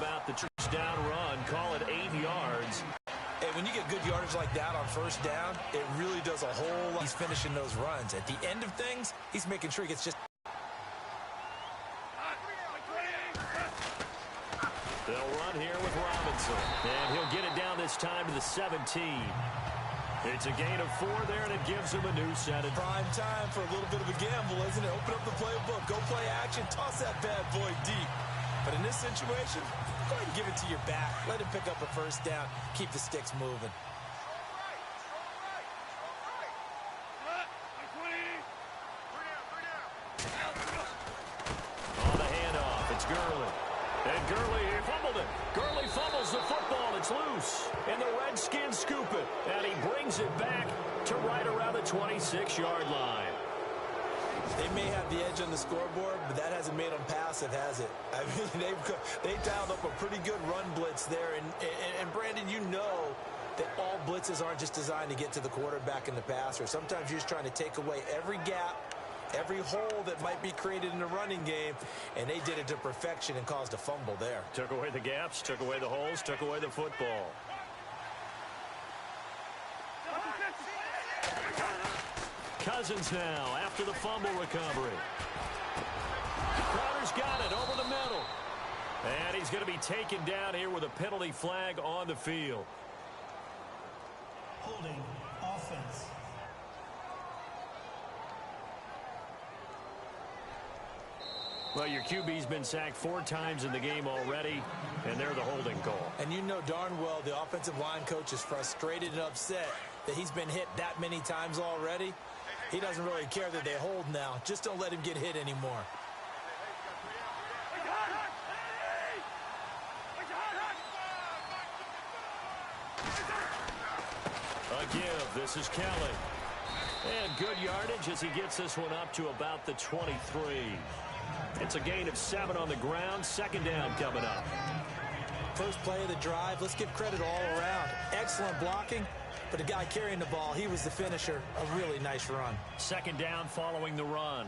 about the touchdown run. Call it 8 yards. Hey, when you get good yardage like that on first down, it really does a whole lot. He's finishing those runs. At the end of things, he's making sure he gets just... They'll run here with Robinson. And he'll get it down this time to the 17. It's a gain of 4 there, and it gives him a new set. Prime time for a little bit of a gamble, isn't it? Open up the playbook, go play action, toss that bad boy deep. But in this situation, go ahead and give it to your back. Let him pick up a first down. Keep the sticks moving. On the handoff, it's Gurley. And Gurley, he fumbled it. Gurley fumbles the football. It's loose. And the Redskins scoop it. And he brings it back to right around the 26-yard line. They may have the edge on the scoreboard, but that hasn't made them passive, has it? I mean, they dialed up a pretty good run blitz there. And Brandon, you know that all blitzes aren't just designed to get to the quarterback and the passer. Sometimes you're just trying to take away every gap, every hole that might be created in the running game, and they did it to perfection and caused a fumble there. Took away the gaps, took away the holes, took away the football. Cousins now after the fumble recovery. Crowder's got it over the middle. And he's going to be taken down here with a penalty flag on the field. Holding offense. Well, your QB's been sacked 4 times in the game already, and they're the holding call. And you know darn well the offensive line coach is frustrated and upset that he's been hit that many times already. He doesn't really care that they hold now. Just don't let him get hit anymore. A give. This is Kelly. And good yardage as he gets this one up to about the 23. It's a gain of 7 on the ground. Second down coming up. First play of the drive. Let's give credit all around. Excellent blocking. But the guy carrying the ball, he was the finisher. A really nice run. Second down following the run.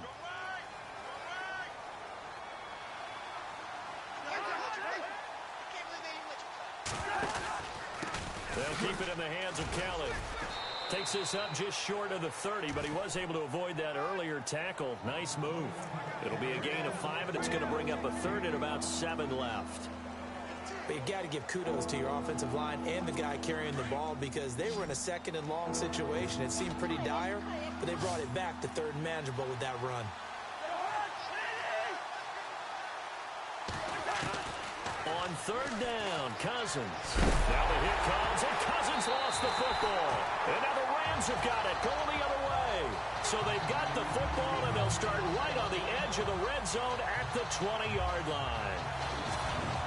They'll keep it in the hands of Kelly. Takes this up just short of the 30, but he was able to avoid that earlier tackle. Nice move. It'll be a gain of 5, and it's going to bring up a third and about 7 left. But you got to give kudos to your offensive line and the guy carrying the ball because they were in a second and long situation. It seemed pretty dire, but they brought it back to third and manageable with that run. On third down, Cousins. Now the hit comes, and Cousins lost the football. And now the Rams have got it, going the other way. So they've got the football, and they'll start right on the edge of the red zone at the 20-yard line.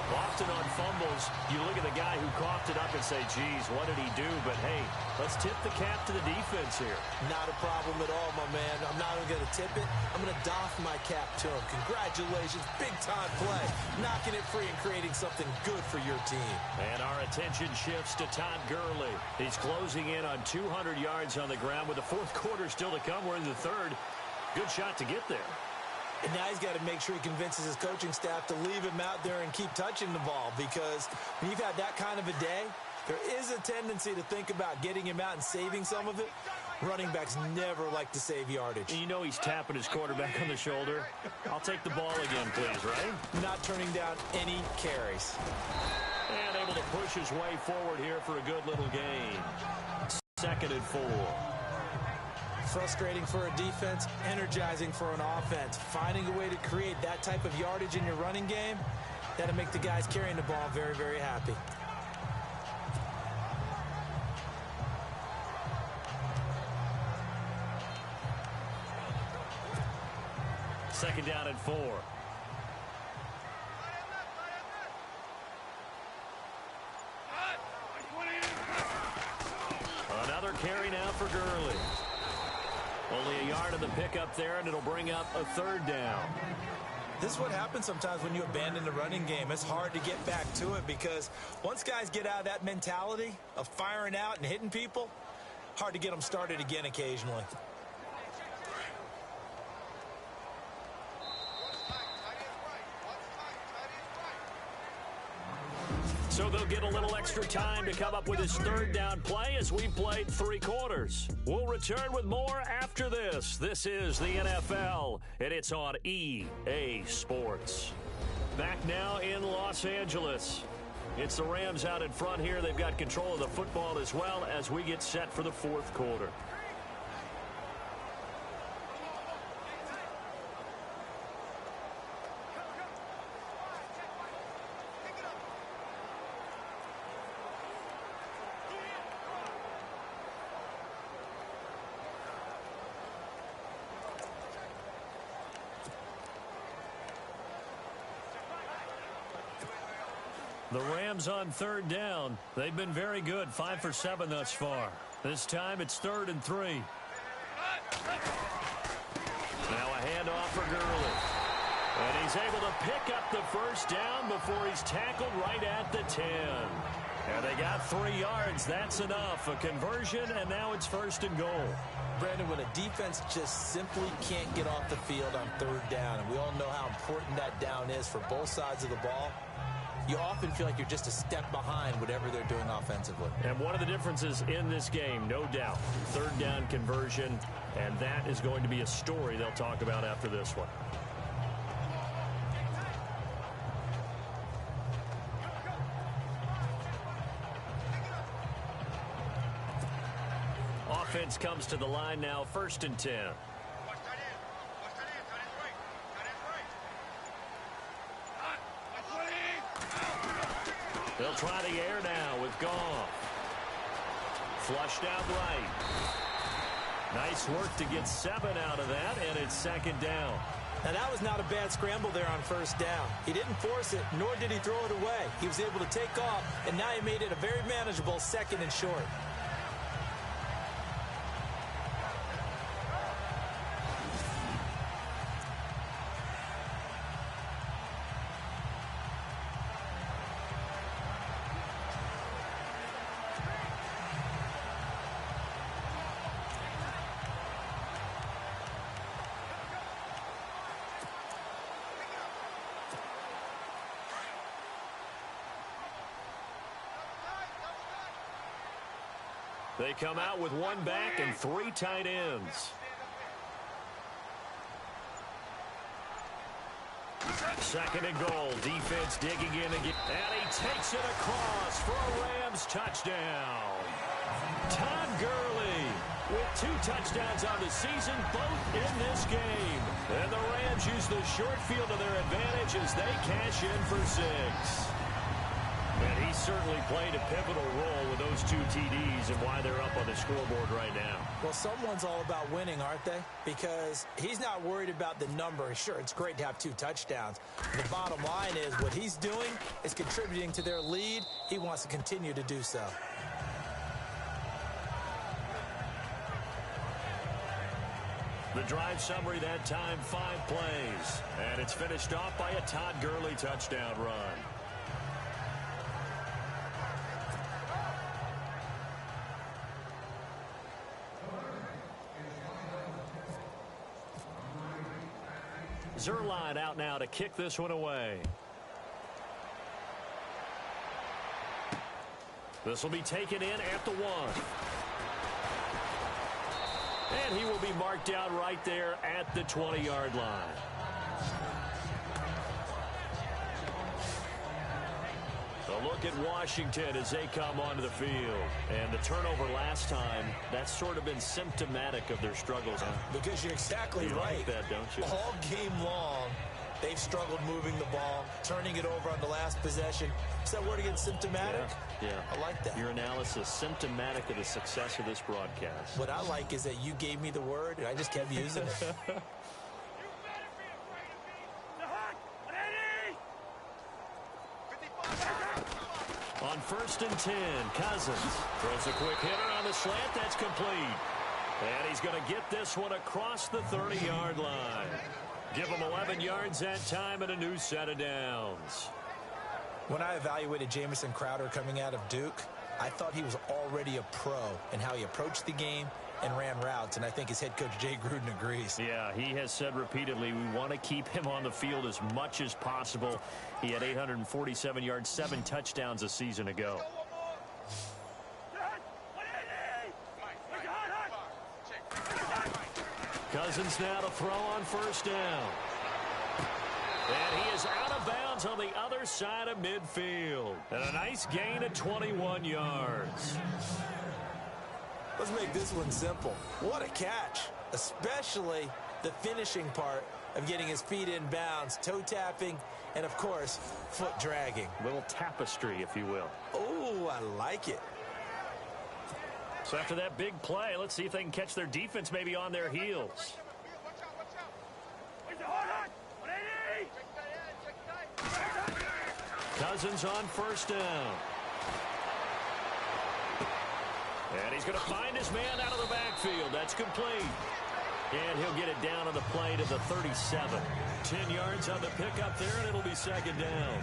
Often on fumbles, you look at the guy who coughed it up and say, geez, what did he do? But, hey, let's tip the cap to the defense here. Not a problem at all, my man. I'm not even going to tip it. I'm going to doff my cap to him. Congratulations. Big-time play. Knocking it free and creating something good for your team. And our attention shifts to Todd Gurley. He's closing in on 200 yards on the ground with the fourth quarter still to come. We're in the third. Good shot to get there. And now he's got to make sure he convinces his coaching staff to leave him out there and keep touching the ball because when you've had that kind of a day, there is a tendency to think about getting him out and saving some of it. Running backs never like to save yardage. And you know he's tapping his quarterback on the shoulder. I'll take the ball again, please, right? Not turning down any carries. And able to push his way forward here for a good little gain. Second and 4. Frustrating for a defense, energizing for an offense. Finding a way to create that type of yardage in your running game, that'll make the guys carrying the ball very, very happy. Second down and 4. Another carry now for Gurley. Only a yard of the pickup there, and it'll bring up a third down. This is what happens sometimes when you abandon the running game. It's hard to get back to it because once guys get out of that mentality of firing out and hitting people, hard to get them started again occasionally. So they'll get a little extra time to come up with his third down play as we played 3 quarters. We'll return with more after this. This is the NFL, and it's on EA Sports. Back now in Los Angeles. It's the Rams out in front here. They've got control of the football as well as we get set for the 4th quarter. The Rams on 3rd down. They've been very good, 5 for 7 thus far. This time it's 3rd and 3. Now a handoff for Gurley. And he's able to pick up the first down before he's tackled right at the 10. And they got 3 yards. That's enough. A conversion, and now it's 1st and goal. Brandon, when a defense just simply can't get off the field on 3rd down, and we all know how important that down is for both sides of the ball, you often feel like you're just a step behind whatever they're doing offensively. And one of the differences in this game, no doubt, 3rd down conversion, and that is going to be a story they'll talk about after this one. Offense comes to the line now, 1st and 10. They'll try the air now with Goff. Flushed out right. Nice work to get 7 out of that, and it's 2nd down. Now, that was not a bad scramble there on 1st down. He didn't force it, nor did he throw it away. He was able to take off, and now he made it a very manageable 2nd and short. They come out with 1 back and 3 tight ends. Second and goal. Defense digging in again. And he takes it across for a Rams touchdown. Todd Gurley with 2 touchdowns on the season, both in this game. And the Rams use the short field to their advantage as they cash in for 6. And he certainly played a pivotal role with those 2 TDs and why they're up on the scoreboard right now. Well, someone's all about winning, aren't they? Because he's not worried about the number. Sure, it's great to have 2 touchdowns. The bottom line is what he's doing is contributing to their lead. He wants to continue to do so. The drive summary that time, 5 plays. And it's finished off by a Todd Gurley touchdown run. Zerline out now to kick this one away. This will be taken in at the 1. And he will be marked down right there at the 20-yard line. A look at Washington as they come onto the field. And the turnover last time, that's sort of been symptomatic of their struggles. Because you're exactly right. Like that, don't you? All game long, they've struggled moving the ball, turning it over on the last possession. Is that word again, symptomatic? Yeah. I like that. Your analysis, symptomatic of the success of this broadcast. What I like is that you gave me the word, and I just kept using it. On 1st and 10, Cousins throws a quick hitter on the slant. That's complete. And he's going to get this one across the 30-yard line. Give him 11 yards that time and a new set of downs. When I evaluated Jamison Crowder coming out of Duke, I thought he was already a pro in how he approached the game and ran routes, and I think his head coach Jay Gruden agrees. Yeah, he has said repeatedly we want to keep him on the field as much as possible. He had 847 yards, 7 touchdowns a season ago. Cousins now to throw on first down. And he is out of bounds on the other side of midfield. And a nice gain of 21 yards. Let's make this one simple. What a catch, especially the finishing part of getting his feet in bounds, toe tapping, and, of course, foot dragging. Little tapestry, if you will. Oh, I like it. So after that big play, let's see if they can catch their defense maybe on their heels. Cousins on first down. And he's going to find his man out of the backfield. That's complete. And he'll get it down on the play to the 37. 10 yards on the pickup there, and it'll be second down.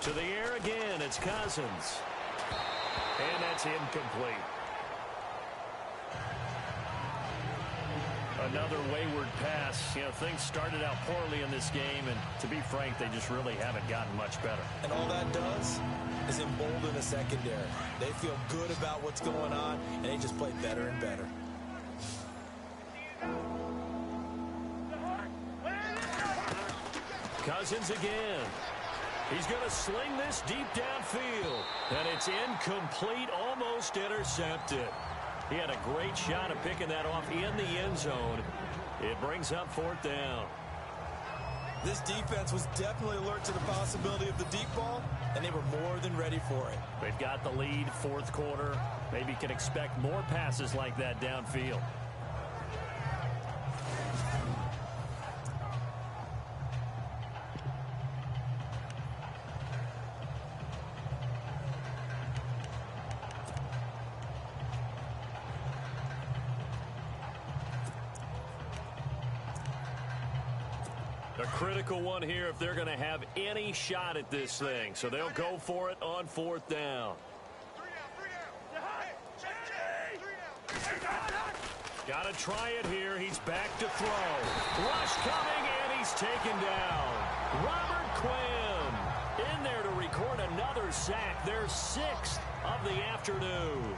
To the air again, it's Cousins. And that's incomplete. Another wayward pass. You know, things started out poorly in this game, and to be frank, they just really haven't gotten much better. And all that does is embolden the secondary. They feel good about what's going on, and they just play better and better. Cousins again. He's going to sling this deep downfield. And it's incomplete, almost intercepted. He had a great shot at picking that off in the end zone. It brings up fourth down. This defense was definitely alert to the possibility of the deep ball, and they were more than ready for it. They've got the lead, fourth quarter. Maybe can expect more passes like that downfield. A critical one here if they're going to have any shot at this thing. So they'll go for it on fourth down. Got to try it here. He's back to throw. Rush coming, and he's taken down. Robert Quinn in there to record another sack. Their 6th of the afternoon.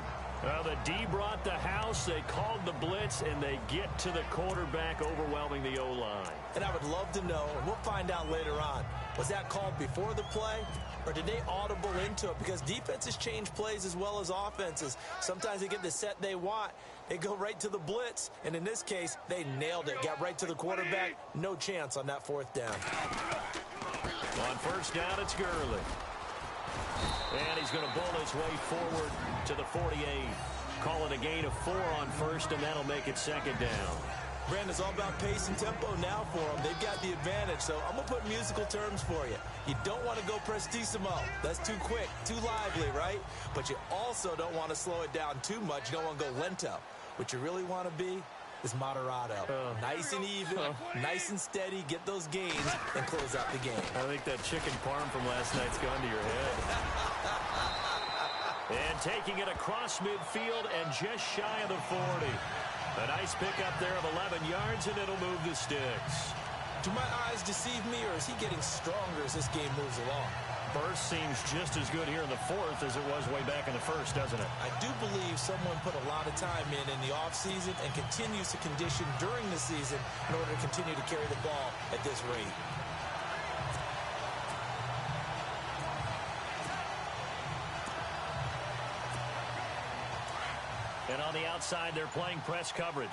The D brought the house. They called the blitz, and they get to the quarterback, overwhelming the O-line. And I would love to know, and we'll find out later on, was that called before the play, or did they audible into it? Because defenses change plays as well as offenses. Sometimes they get the set they want. They go right to the blitz, and in this case, they nailed it. Got right to the quarterback. No chance on that fourth down. On first down, it's Gurley. And he's going to bowl his way forward to the 48. Call it a gain of 4 on first, and that'll make it second down. Brandon, it's all about pace and tempo now for them. They've got the advantage, so I'm going to put musical terms for you. You don't want to go prestissimo. That's too quick, too lively, right? But you also don't want to slow it down too much. You don't want to go lento. What you really want to be is moderato. Nice and even, nice and steady, get those gains, and close out the game. I think that chicken parm from last night's gone to your head. And taking it across midfield and just shy of the 40. A nice pickup there of 11 yards, and it'll move the sticks. Do my eyes deceive me, or is he getting stronger as this game moves along? Burst seems just as good here in the 4th as it was way back in the 1st, doesn't it? I do believe someone put a lot of time in the offseason and continues to condition during the season in order to continue to carry the ball at this rate. And on the outside, they're playing press coverage.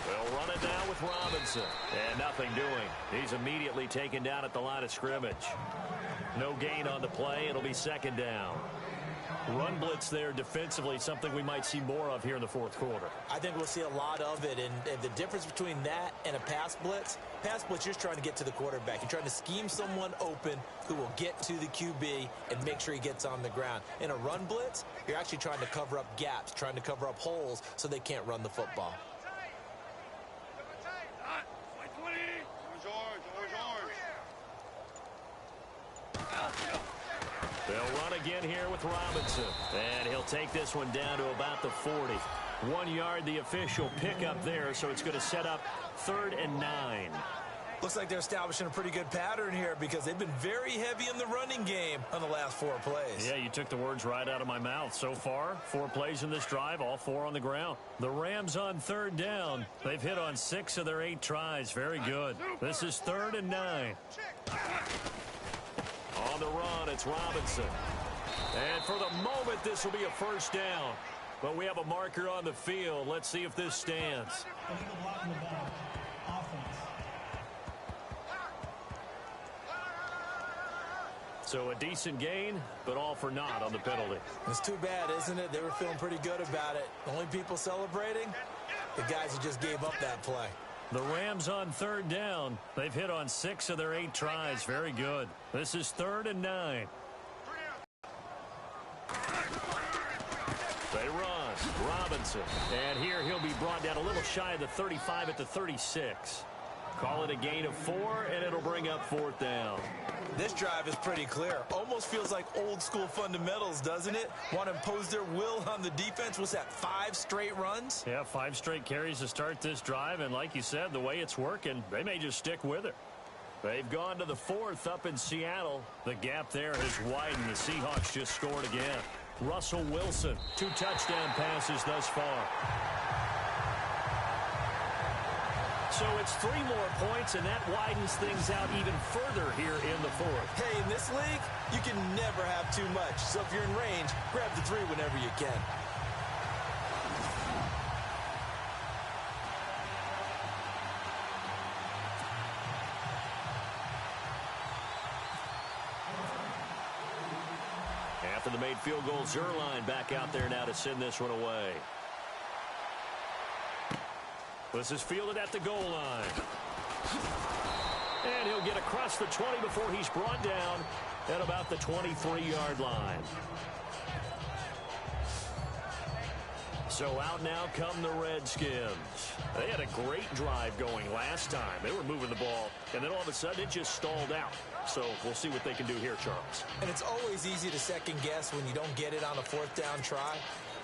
They'll run it now with Robinson. And nothing doing. He's immediately taken down at the line of scrimmage. No gain on the play. It'll be second down. Run blitz there defensively, something we might see more of here in the fourth quarter. I think we'll see a lot of it, and the difference between that and a pass blitz, you're just trying to get to the quarterback. You're trying to scheme someone open who will get to the QB and make sure he gets on the ground. In a run blitz, you're actually trying to cover up gaps, trying to cover up holes so they can't run the football. They'll run again here with Robinson. And he'll take this one down to about the 40. 1 yard, the official pickup there, so it's going to set up 3rd and 9. Looks like they're establishing a pretty good pattern here because they've been very heavy in the running game on the last 4 plays. Yeah, you took the words right out of my mouth. So far, 4 plays in this drive, all 4 on the ground. The Rams on 3rd down. They've hit on 6 of their 8 tries. Very good. This is 3rd and 9. On the run, it's Robinson. And for the moment, this will be a 1st down. But we have a marker on the field. Let's see if this stands. So a decent gain, but all for naught on the penalty. It's too bad, isn't it? They were feeling pretty good about it. The only people celebrating, the guys who just gave up that play. The Rams on 3rd down. They've hit on 6 of their 8 tries. Very good. This is 3rd and 9. They run. Robinson. And here he'll be brought down a little shy of the 35 at the 36. Call it a gain of 4, and it'll bring up 4th down. This drive is pretty clear. Almost feels like old school fundamentals, doesn't it? Want to impose their will on the defense. What's that, 5 straight runs? Yeah, 5 straight carries to start this drive. And like you said, the way it's working, they may just stick with it. They've gone to the 4th up in Seattle. The gap there has widened. The Seahawks just scored again. Russell Wilson, 2 touchdown passes thus far. So it's 3 more points, and that widens things out even further here in the 4th. Hey, in this league, you can never have too much. So if you're in range, grab the 3 whenever you can. After the made field goal, Zerline back out there now to send this one away. This is fielded at the goal line. And he'll get across the 20 before he's brought down at about the 23-yard line. So out now come the Redskins. They had a great drive going last time. They were moving the ball, and then all of a sudden it just stalled out. So we'll see what they can do here, Charles. And it's always easy to second guess when you don't get it on a 4th down try.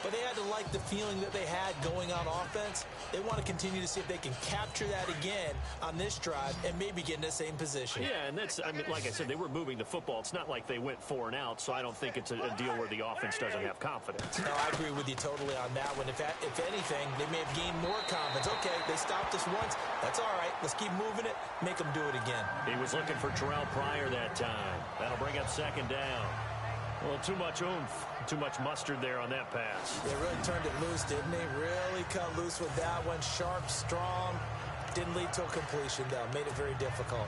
But they had to like the feeling that they had going on offense. They want to continue to see if they can capture that again on this drive and maybe get in the same position. Yeah, and that's, I mean, like I said, they were moving the football. It's not like they went 4 and out, so I don't think it's a deal where the offense doesn't have confidence. No, I agree with you totally on that one. If anything, they may have gained more confidence. Okay, they stopped us once. That's all right. Let's keep moving it. Make them do it again. He was looking for Terrell Pryor that time. That'll bring up 2nd down. Well, too much oomph, too much mustard there on that pass. They really turned it loose, didn't they? Really cut loose with that one. Sharp, strong. Didn't lead to a completion, though. Made it very difficult.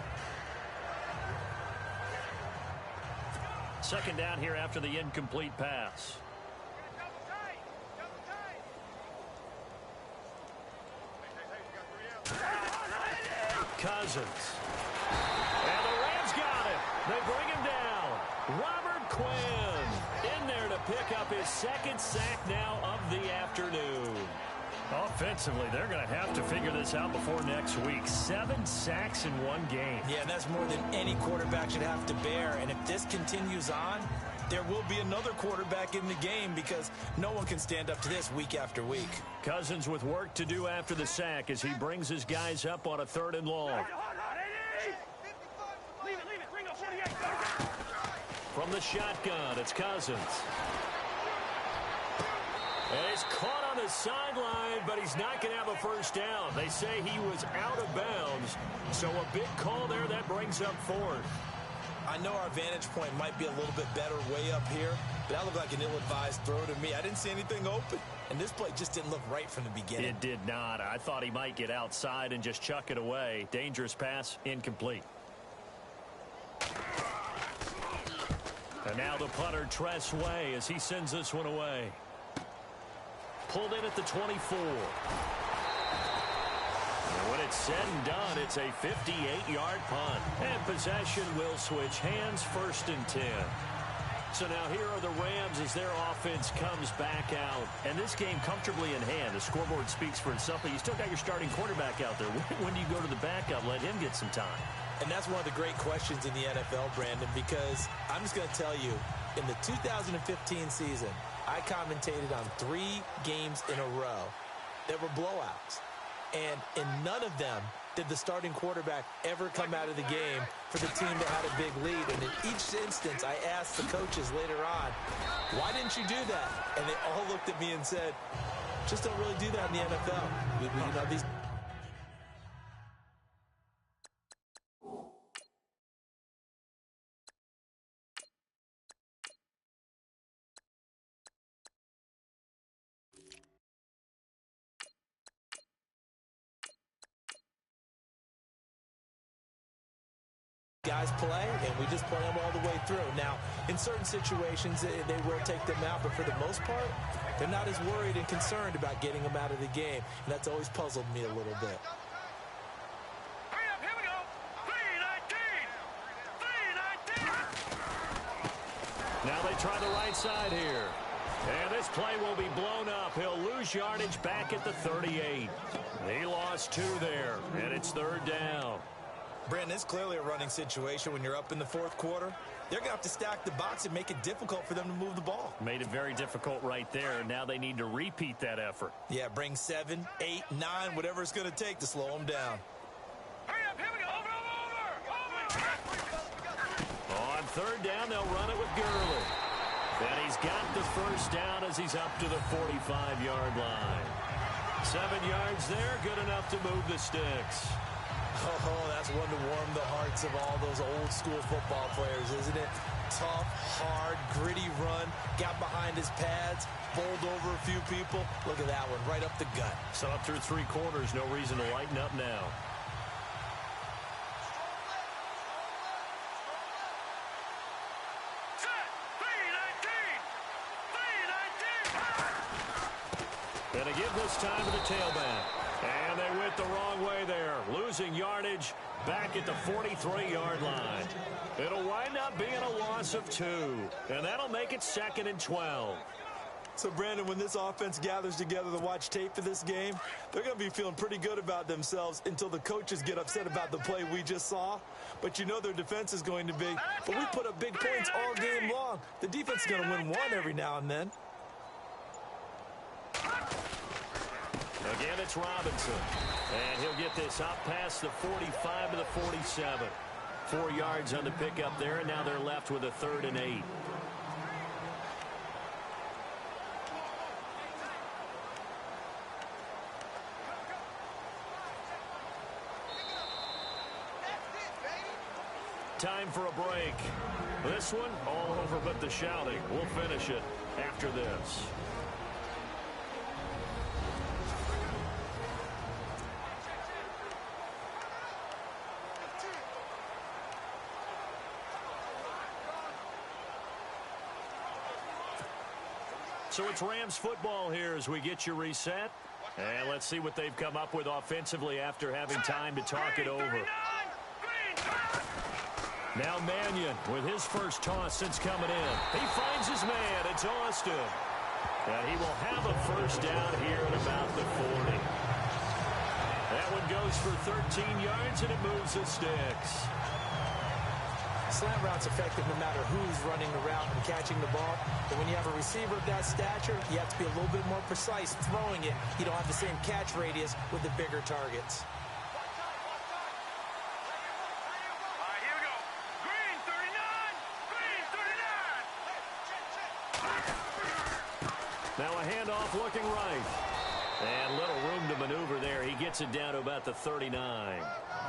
2nd down here after the incomplete pass. Cousins. And the Rams got it. They bring him down. Robert Quinn in there to pick up his 2nd sack now of the afternoon. Offensively, they're going to have to figure this out before next week. 7 sacks in 1 game. Yeah, that's more than any quarterback should have to bear. And if this continues on, there will be another quarterback in the game because no one can stand up to this week after week. Cousins with work to do after the sack as he brings his guys up on a 3rd and long. From the shotgun, it's Cousins. And he's caught on the sideline, but he's not going to have a 1st down. They say he was out of bounds, so a big call there that brings up 4th. I know our vantage point might be a little bit better way up here, but that looked like an ill-advised throw to me. I didn't see anything open, and this play just didn't look right from the beginning. It did not. I thought he might get outside and just chuck it away. Dangerous pass, incomplete. And now the punter, Tress Way, as he sends this one away. Pulled in at the 24. And when it's said and done, it's a 58-yard punt. And possession will switch hands, 1st and 10. So now here are the Rams as their offense comes back out. And this game comfortably in hand. The scoreboard speaks for itself, but you still got your starting quarterback out there. When do you go to the backup? Let him get some time. And that's one of the great questions in the NFL, Brandon, because I'm just going to tell you, in the 2015 season, I commentated on 3 games in a row that were blowouts. And in none of them did the starting quarterback ever come out of the game for the team that had a big lead. And in each instance, I asked the coaches later on, why didn't you do that? And they all looked at me and said, just don't really do that in the NFL. You know, these... guys play, and we just play them all the way through. Now, in certain situations, they will take them out, but for the most part, they're not as worried and concerned about getting them out of the game, and that's always puzzled me a little bit. Here we go. 3-19. Now they try the right side here. And this play will be blown up. He'll lose yardage back at the 38. He lost 2 there, and it's 3rd down. Brandon, it's clearly a running situation when you're up in the 4th quarter. They're going to have to stack the box and make it difficult for them to move the ball. Made it very difficult right there. Now they need to repeat that effort. Yeah, bring 7, 8, 9, whatever it's going to take to slow them down. Hurry up, here we go. Over. On 3rd down, they'll run it with Gurley. And he's got the 1st down as he's up to the 45-yard line. 7 yards there, good enough to move the sticks. Oh, that's one to warm the hearts of all those old-school football players, isn't it? Tough, hard, gritty run, got behind his pads, bowled over a few people. Look at that one, right up the gut. So up through 3 quarters, no reason to lighten up now. And they give this time to the tailback. And they went the wrong way there, losing yardage back at the 43-yard line. It'll wind up being a loss of 2, and that'll make it 2nd and 12. So, Brandon, when this offense gathers together to watch tape for this game, they're going to be feeling pretty good about themselves until the coaches get upset about the play we just saw. But you know their defense is going to be, but we put up big points all game long. The defense is going to win 1 every now and then. Again, it's Robinson. And he'll get this up past the 45 to the 47. 4 yards on the pickup there, and now they're left with a 3rd and 8. Time for a break. This one, all over but the shouting. We'll finish it after this. So it's Rams football here as we get you reset. And let's see what they've come up with offensively after having time to talk it over. Now Mannion with his first toss since coming in. He finds his man. It's Austin. And he will have a 1st down here at about the 40. That one goes for 13 yards, and it moves the sticks. Slant route's effective no matter who's running the route and catching the ball. But when you have a receiver of that stature, you have to be a little bit more precise throwing it. You don't have the same catch radius with the bigger targets. All right, here we go. Green 39. Green 39. Now a handoff looking right. And little room to maneuver there. He gets it down to about the 39.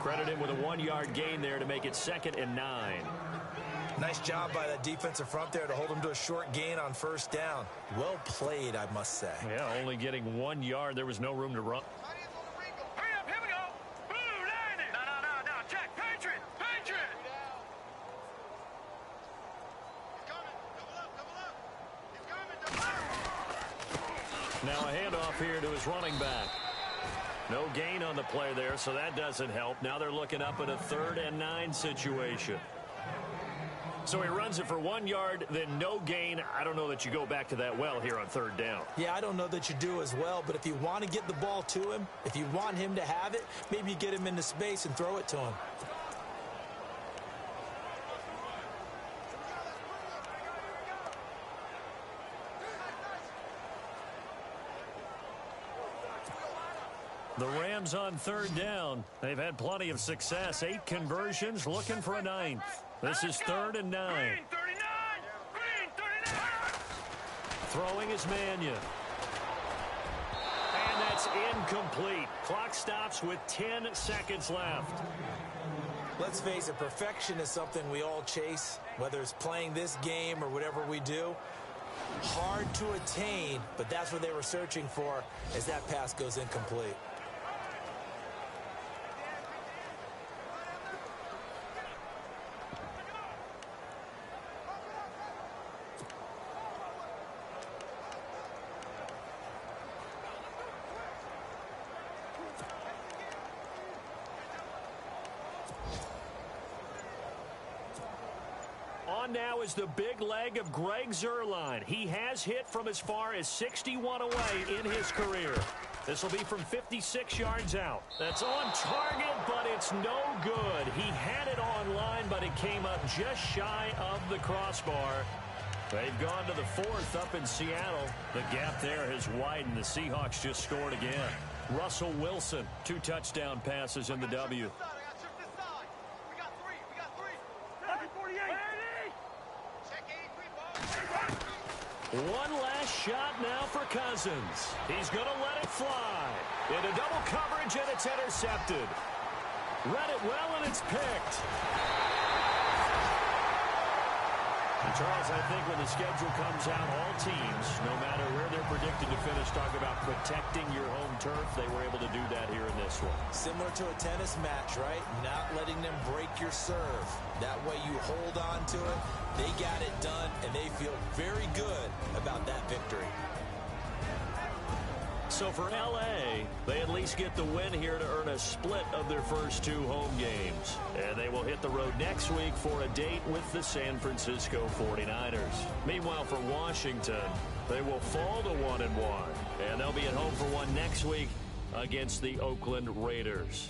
Credit him with a 1-yard gain there to make it 2nd and 9. Nice job by that defensive front there to hold him to a short gain on 1st down. Well played, I must say. Yeah, only getting 1 yard. There was no room to run. Hurry up, here we go. Blue 90. No. Check. Patriot. Now a handoff here to his running back. No gain on the play there, so that doesn't help. Now they're looking up at a 3rd and 9 situation. So he runs it for 1 yard, then no gain. I don't know that you go back to that well here on 3rd down. Yeah, I don't know that you do as well, but if you want to get the ball to him, if you want him to have it, maybe you get him into space and throw it to him. The Rams on 3rd down. They've had plenty of success. 8 conversions, looking for a 9th. This is 3rd and 9. Green 39! Green 39! Throwing is Mania. And that's incomplete. Clock stops with 10 seconds left. Let's face it, perfection is something we all chase, whether it's playing this game or whatever we do. Hard to attain, but that's what they were searching for as that pass goes incomplete. On now is the big leg of Greg Zuerlein. He has hit from as far as 61 away in his career. This will be from 56 yards out. That's on target, but it's no good. He had it on line, but it came up just shy of the crossbar. They've gone to the 4th up in Seattle. The gap there has widened. The Seahawks just scored again. Russell Wilson, 2 touchdown passes in the W. One last shot now for Cousins. He's going to let it fly. Into double coverage, and it's intercepted. Read it well, and it's picked. And Charles, I think when the schedule comes out, all teams, no matter where they're predicted to finish, talk about protecting your home turf. They were able to do that here in this one. Similar to a tennis match, right? Not letting them break your serve. That way you hold on to it. They got it done, and they feel very good about that victory. So for L.A., they at least get the win here to earn a split of their first 2 home games. And they will hit the road next week for a date with the San Francisco 49ers. Meanwhile, for Washington, they will fall to 1-1. And they'll be at home for one next week against the Oakland Raiders.